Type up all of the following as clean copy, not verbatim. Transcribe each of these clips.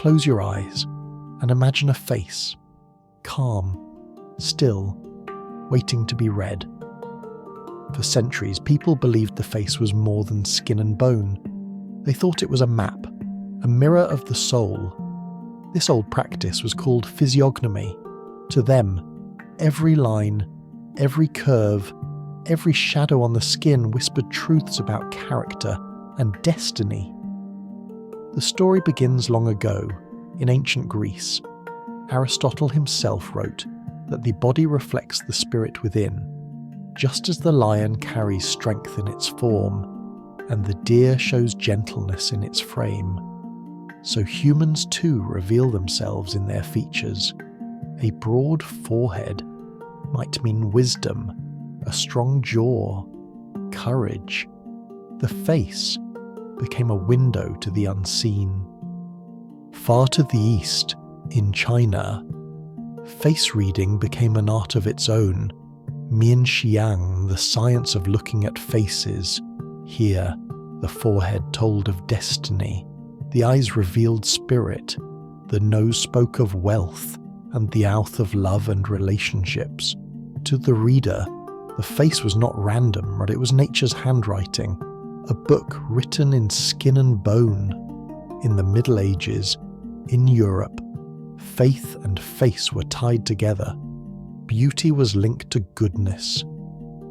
close your eyes and imagine a face, calm, still, waiting to be read. For centuries, people believed the face was more than skin and bone. They thought it was a map, a mirror of the soul. This old practice was called physiognomy. To them, every line, every curve, every shadow on the skin whispered truths about character and destiny. The story begins long ago, in ancient Greece. Aristotle himself wrote that the body reflects the spirit within, just as the lion carries strength in its form, and the deer shows gentleness in its frame. So humans too reveal themselves in their features. A broad forehead might mean wisdom, a strong jaw, courage. The face became a window to the unseen. Far to the east, in China, face reading became an art of its own. Mianxiang, the science of looking at faces. Here, the forehead told of destiny, the eyes revealed spirit, the nose spoke of wealth, and the mouth of love and relationships. To the reader, the face was not random, but it was nature's handwriting, a book written in skin and bone. In the Middle Ages, in Europe, faith and face were tied together. Beauty was linked to goodness,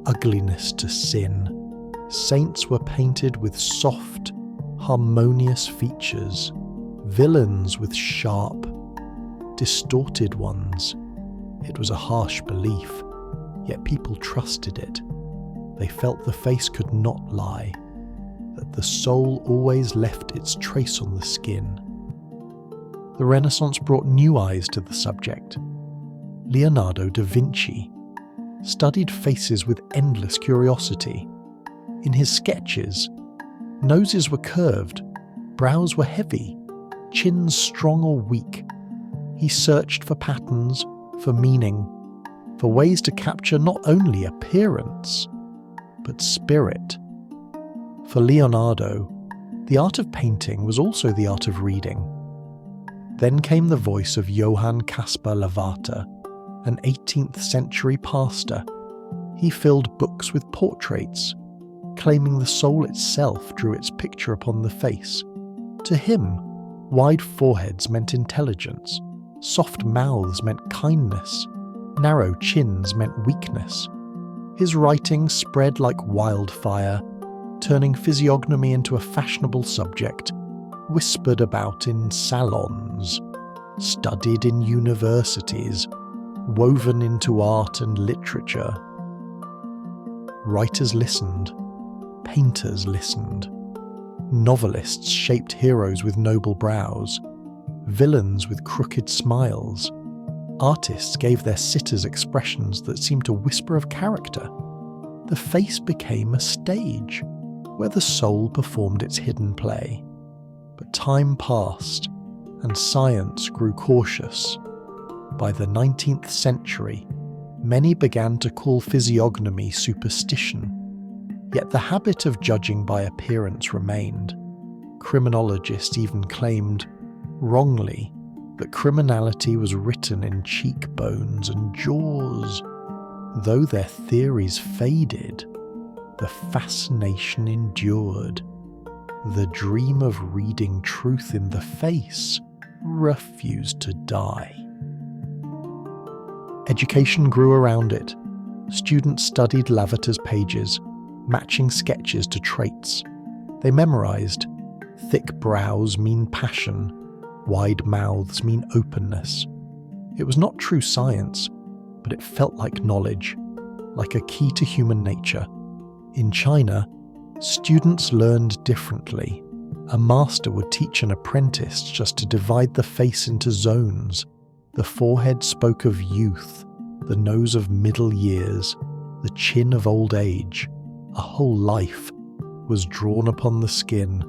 ugliness to sin. Saints were painted with soft, harmonious features, villains with sharp, distorted ones. It was a harsh belief, yet people trusted it. They felt the face could not lie, that the soul always left its trace on the skin. The Renaissance brought new eyes to the subject. Leonardo da Vinci studied faces with endless curiosity. In his sketches, noses were curved, brows were heavy, chins strong or weak. He searched for patterns, for meaning, for ways to capture not only appearance, but spirit. For Leonardo, the art of painting was also the art of reading. Then came the voice of Johann Caspar Lavater, an 18th century pastor. He filled books with portraits, claiming the soul itself drew its picture upon the face. To him, wide foreheads meant intelligence, soft mouths meant kindness, narrow chins meant weakness. His writing spread like wildfire, turning physiognomy into a fashionable subject, whispered about in salons, studied in universities, woven into art and literature. Writers listened, painters listened. Novelists shaped heroes with noble brows, villains with crooked smiles. Artists gave their sitters expressions that seemed to whisper of character. The face became a stage where the soul performed its hidden play. But time passed, and science grew cautious. By the 19th century, many began to call physiognomy superstition. Yet the habit of judging by appearance remained. Criminologists even claimed, wrongly, that criminality was written in cheekbones and jaws. Though their theories faded, the fascination endured. The dream of reading truth in the face refused to die. Education grew around it. Students studied Lavater's pages, matching sketches to traits. They memorized, thick brows mean passion, wide mouths mean openness. It was not true science, but it felt like knowledge, like a key to human nature. In China, students learned differently. A master would teach an apprentice just to divide the face into zones. The forehead spoke of youth, the nose of middle years, the chin of old age. A whole life was drawn upon the skin.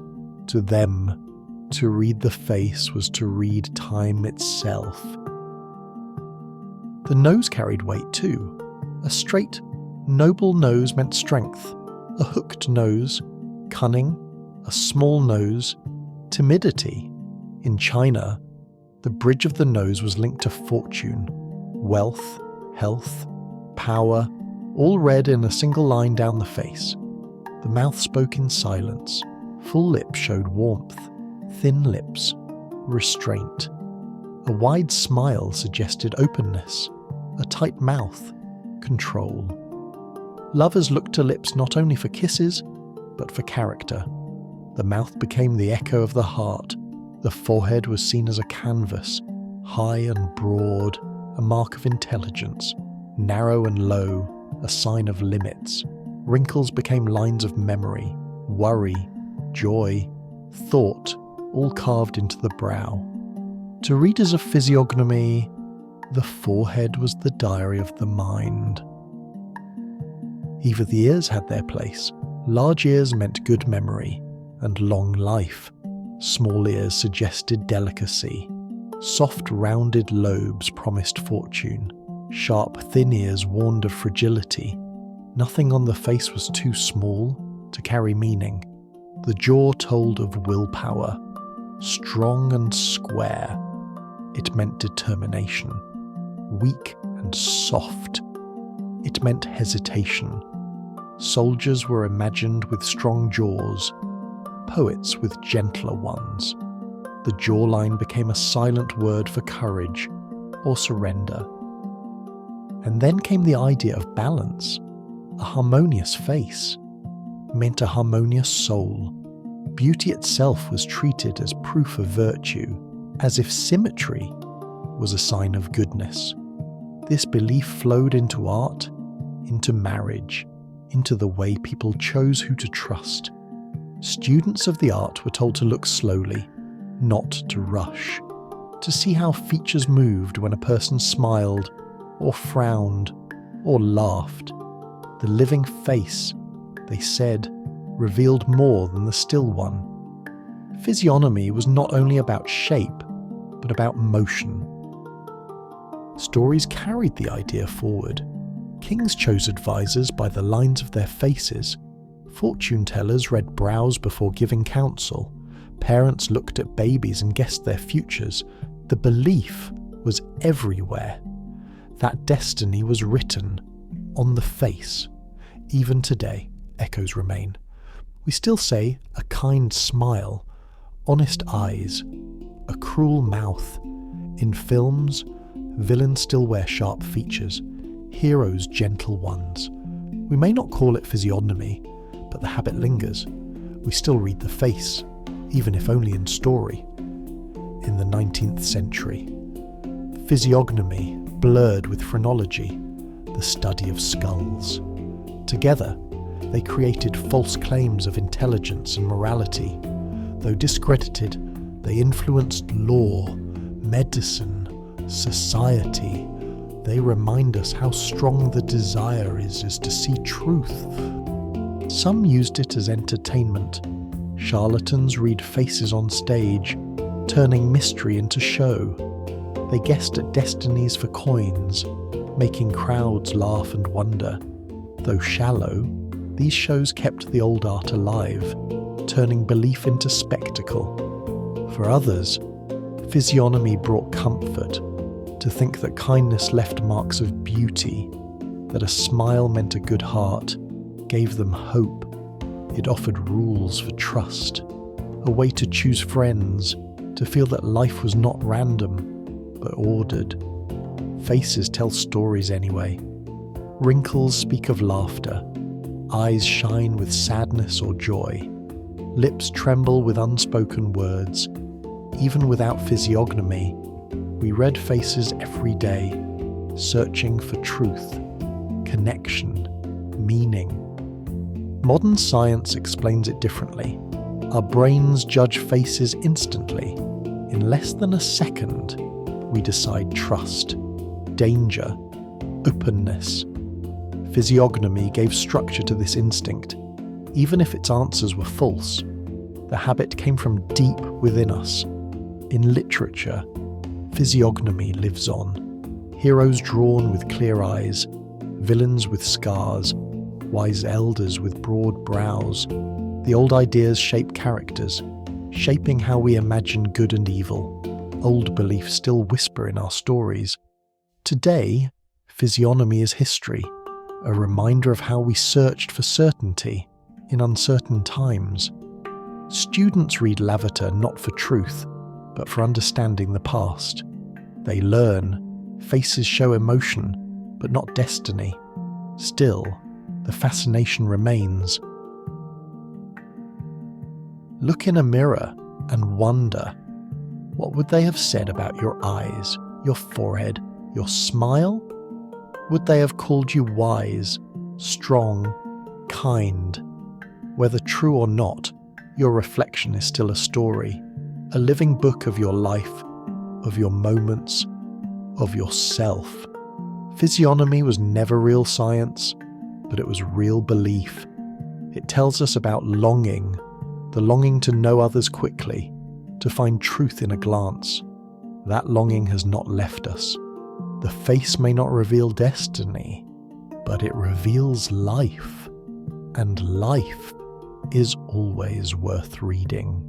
To them, to read the face was to read time itself. The nose carried weight too. A straight, noble nose meant strength. A hooked nose, cunning. A small nose, timidity. In China, The bridge of the nose was linked to fortune, wealth, health, power, all read in a single line down the face. The mouth spoke in silence. Full lips showed warmth, thin lips, restraint. A wide smile suggested openness, a tight mouth, control. Lovers looked to lips not only for kisses, but for character. The mouth became the echo of the heart. The forehead was seen as a canvas, high and broad, a mark of intelligence, narrow and low, a sign of limits. Wrinkles became lines of memory, worry, joy, thought, all carved into the brow. To readers of physiognomy, the forehead was the diary of the mind. Even the ears had their place. Large ears meant good memory and long life. Small ears suggested delicacy. Soft, rounded lobes promised fortune. Sharp, thin ears warned of fragility. Nothing on the face was too small to carry meaning. The jaw told of willpower. Strong and square, it meant determination. Weak and soft, it meant hesitation. Soldiers were imagined with strong jaws, poets with gentler ones. The jawline became a silent word for courage or surrender. And then came the idea of balance. A harmonious face meant a harmonious soul. Beauty itself was treated as proof of virtue, as if symmetry was a sign of goodness. This belief flowed into art, into marriage, into the way people chose who to trust. Students of the art were told to look slowly, not to rush, to see how features moved when a person smiled, or frowned, or laughed. The living face, they said, revealed more than the still one. Physiognomy was not only about shape, but about motion. Stories carried the idea forward. Kings chose advisors by the lines of their faces. Fortune-tellers read brows before giving counsel. Parents looked at babies and guessed their futures. The belief was everywhere. That destiny was written on the face. Even today, echoes remain. We still say a kind smile, honest eyes, a cruel mouth. In films, villains still wear sharp features, heroes gentle ones. We may not call it physiognomy, but the habit lingers. We still read the face, even if only in story. In the 19th century, physiognomy blurred with phrenology, the study of skulls. Together, they created false claims of intelligence and morality. Though discredited, they influenced law, medicine, society. They remind us how strong the desire is to see truth. Some used it as entertainment. Charlatans read faces on stage, turning mystery into show. They guessed at destinies for coins, making crowds laugh and wonder. Though shallow, these shows kept the old art alive, turning belief into spectacle. For others, physiognomy brought comfort, to think that kindness left marks of beauty, that a smile meant a good heart, gave them hope. It offered rules for trust, a way to choose friends, to feel that life was not random, but ordered. Faces tell stories anyway. Wrinkles speak of laughter. Eyes shine with sadness or joy. Lips tremble with unspoken words. Even without physiognomy, we read faces every day, searching for truth, connection, meaning. Modern science explains it differently. Our brains judge faces instantly. In less than a second, we decide trust, danger, openness. Physiognomy gave structure to this instinct. Even if its answers were false, the habit came from deep within us. In literature, physiognomy lives on. Heroes drawn with clear eyes, villains with scars, wise elders with broad brows. The old ideas shape characters, shaping how we imagine good and evil. Old beliefs still whisper in our stories. Today, physiognomy is history, a reminder of how we searched for certainty in uncertain times. Students read Lavater not for truth, but for understanding the past. They learn, faces show emotion, but not destiny. Still, the fascination remains. Look in a mirror and wonder, what would they have said about your eyes, your forehead, your smile? Would they have called you wise, strong, kind? Whether true or not, your reflection is still a story, a living book of your life, of your moments, of yourself. Physiognomy was never real science, but it was real belief. It tells us about longing, the longing to know others quickly, to find truth in a glance. That longing has not left us. The face may not reveal destiny, but it reveals life, and life is always worth reading.